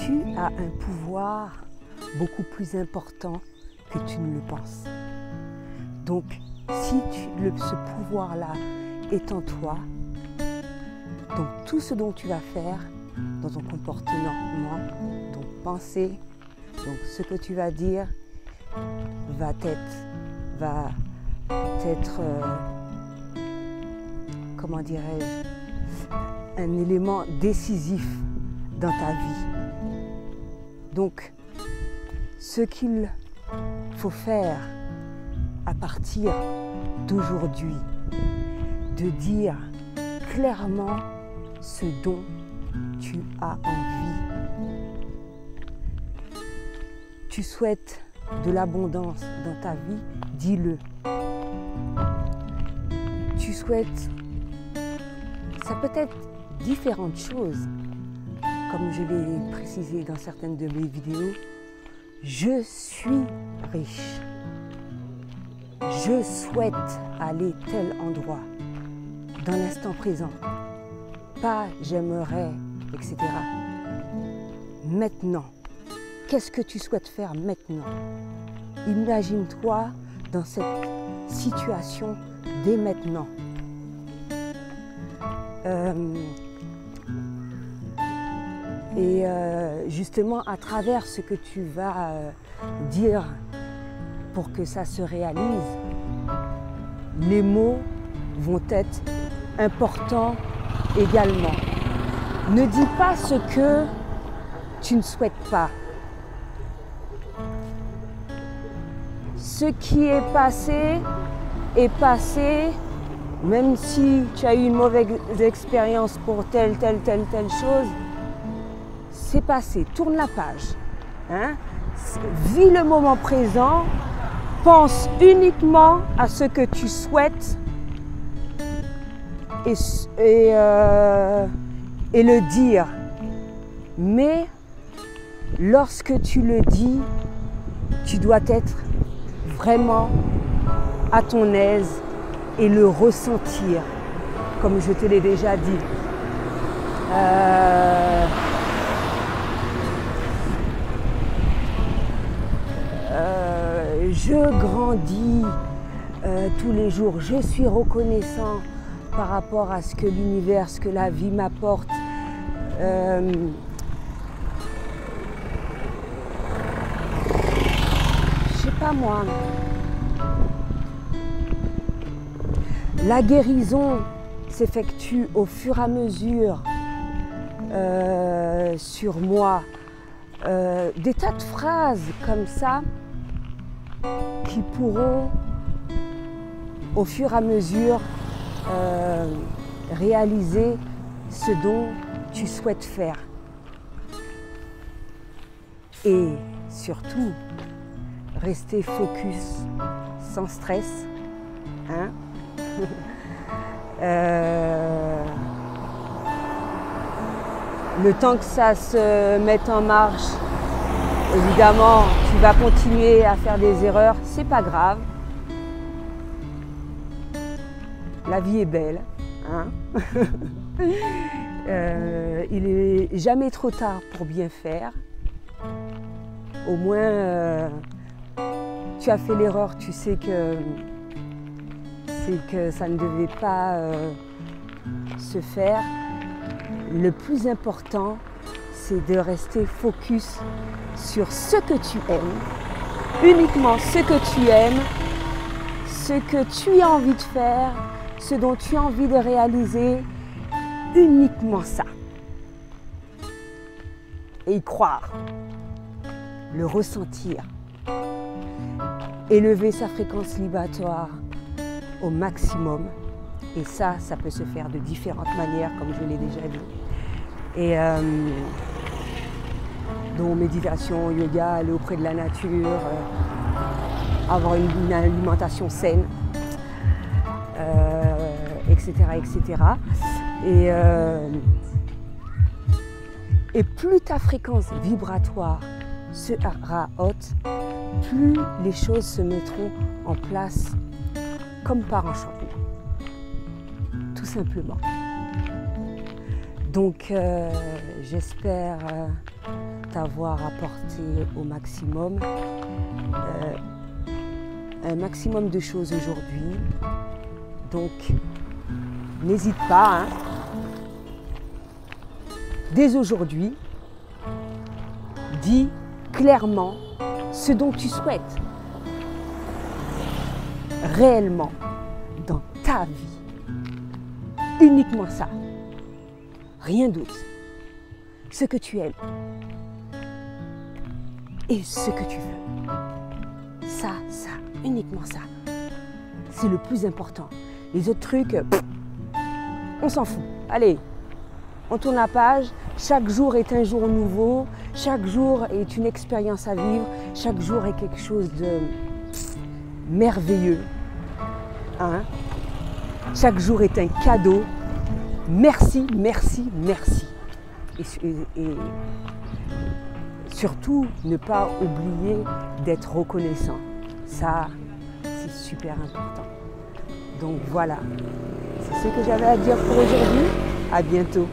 Tu as un pouvoir beaucoup plus important que tu ne le penses. Donc, si ce pouvoir-là est en toi, donc tout ce dont tu vas faire dans ton comportement, ton pensée, donc ce que tu vas dire, va être comment dirais-je, un élément décisif dans ta vie. Donc, ce qu'il faut faire à partir d'aujourd'hui, de dire clairement ce dont tu as envie. Tu souhaites de l'abondance dans ta vie, dis-le. Tu souhaites, ça peut être différentes choses, comme je l'ai précisé dans certaines de mes vidéos. Je suis riche. Je souhaite aller tel endroit dans l'instant présent. Pas j'aimerais, etc. Maintenant. Qu'est-ce que tu souhaites faire maintenant? Imagine-toi dans cette situation dès maintenant. Justement, à travers ce que tu vas dire pour que ça se réalise, les mots vont être importants également. Ne dis pas ce que tu ne souhaites pas. Ce qui est passé, même si tu as eu une mauvaise expérience pour telle chose, c'est passé, tourne la page. Hein? Vis le moment présent, pense uniquement à ce que tu souhaites et le dire. Mais lorsque tu le dis, tu dois être vraiment à ton aise et le ressentir, comme je te l'ai déjà dit. Je grandis tous les jours, je suis reconnaissant par rapport à ce que l'univers, ce que la vie m'apporte. Pas moi. La guérison s'effectue au fur et à mesure sur moi. Des tas de phrases comme ça qui pourront au fur et à mesure réaliser ce dont tu souhaites faire. Et surtout, rester focus, sans stress. Hein? Le temps que ça se mette en marche, évidemment, tu vas continuer à faire des erreurs, c'est pas grave. La vie est belle. Hein? Il n'est jamais trop tard pour bien faire. Au moins, tu as fait l'erreur, tu sais que ça ne devait pas se faire. Le plus important, c'est de rester focus sur ce que tu aimes, uniquement ce que tu aimes, ce que tu as envie de faire, ce dont tu as envie de réaliser, uniquement ça. Et y croire, le ressentir. Élever sa fréquence vibratoire au maximum. Et ça peut se faire de différentes manières, comme je l'ai déjà dit. Et donc méditation, yoga, aller auprès de la nature, avoir une alimentation saine, etc., etc. Et plus ta fréquence vibratoire sera haute, plus les choses se mettront en place comme par enchantement. Tout simplement. Donc j'espère t'avoir apporté au maximum, un maximum de choses aujourd'hui. Donc, n'hésite pas, hein, dès aujourd'hui, dis clairement ce dont tu souhaites réellement dans ta vie. Uniquement ça. Rien d'autre. Ce que tu aimes et ce que tu veux. Ça, uniquement ça. C'est le plus important. Les autres trucs, on s'en fout. Allez, on tourne la page. Chaque jour est un jour nouveau. Chaque jour est une expérience à vivre. Chaque jour est quelque chose de merveilleux. Hein? Chaque jour est un cadeau. Merci, merci, merci. Et surtout, ne pas oublier d'être reconnaissant. Ça, c'est super important. Donc voilà, c'est ce que j'avais à dire pour aujourd'hui. À bientôt.